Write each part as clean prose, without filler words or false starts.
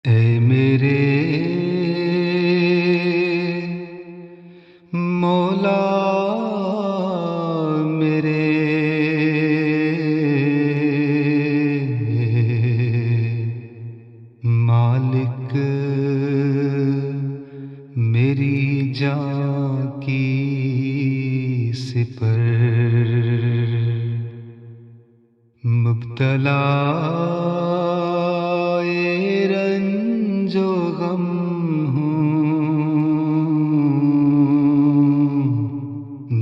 اے میرے مولا میرے مالک میری جان کی سپر مبتلا رنج و غم ہوں،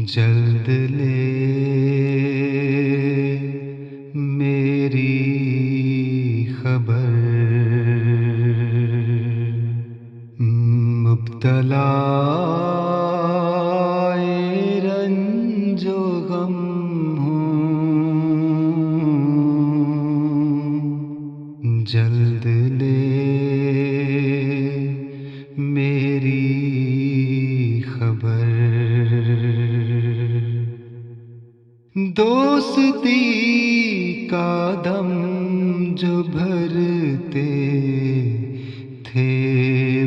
جلد لے میری خبر۔ مبتلا رنج و غم ہوں، جلد لے میری خبر۔ دوستی کا دم جو بھرتے تھے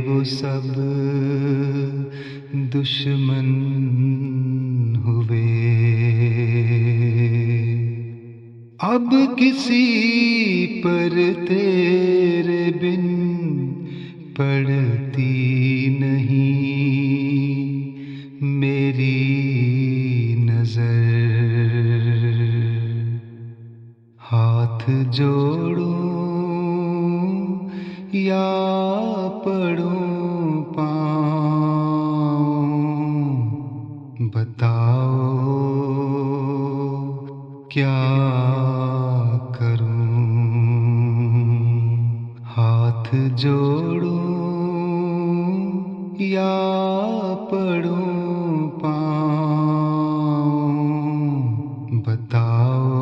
وہ سب دشمن ہوئے، اب کسی پر تیرے بن پڑتی نہیں میری نظر۔ ہاتھ جوڑوں یا پڑوں پاؤں، بتاؤ کیا کروں۔ ہاتھ جوڑوں یا پڑوں پاؤں، بتاؤ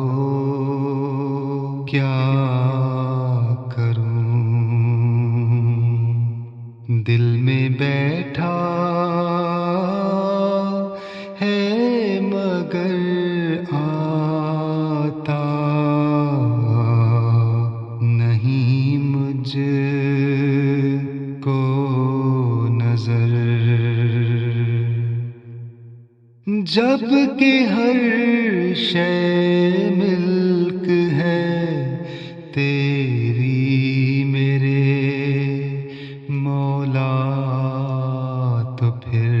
کیا کروں۔ دل میں بیٹھا ہے مگر آتا نہیں مجھ کو نظر، جب کہ ہر شے ملک ہے تیری میرے مولا، تو پھر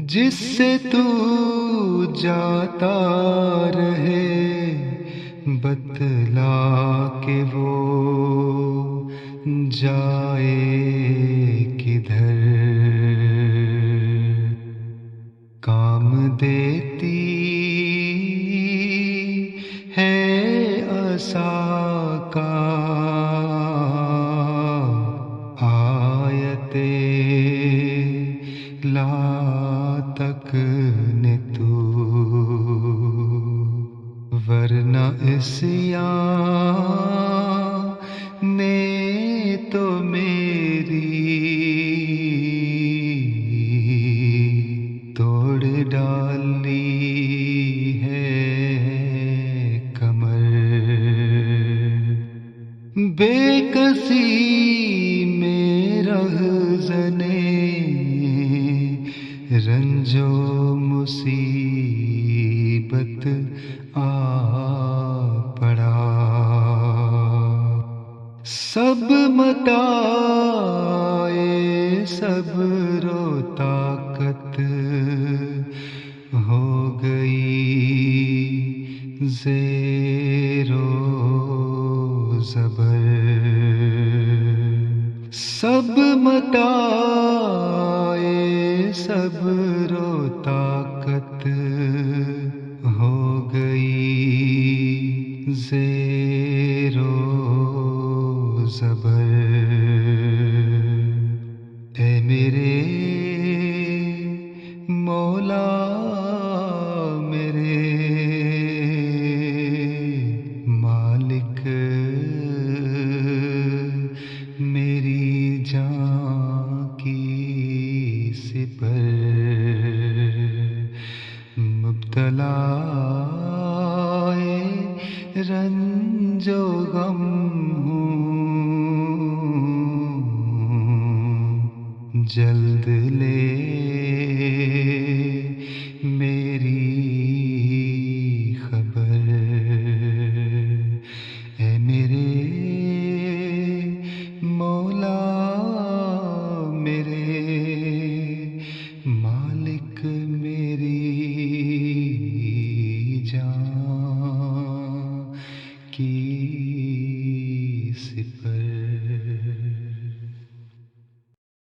جس سے تو جاتا رہے بتلا کہ وہ جائے کدھر۔ کام دیتی ہے عصا کا آیت لا تک نے تو، ورنہ عصیان نے تو میری توڑ ڈالی ہے کمر۔ بے کسی میں رہزنے رنج و مصیبت آ پڑا، سب متاع صبر و طاقت ہو گئی زیر و زبر۔ سب متاع صبر و طاقت ہو گئی زیر و زبر۔ اے میرے مولا میرے مالک میری جان کی سپر، مبتلا رنج و غم ہوں، جلد لے میری خبر، اے میرے مولا میرے مالک میری جان کی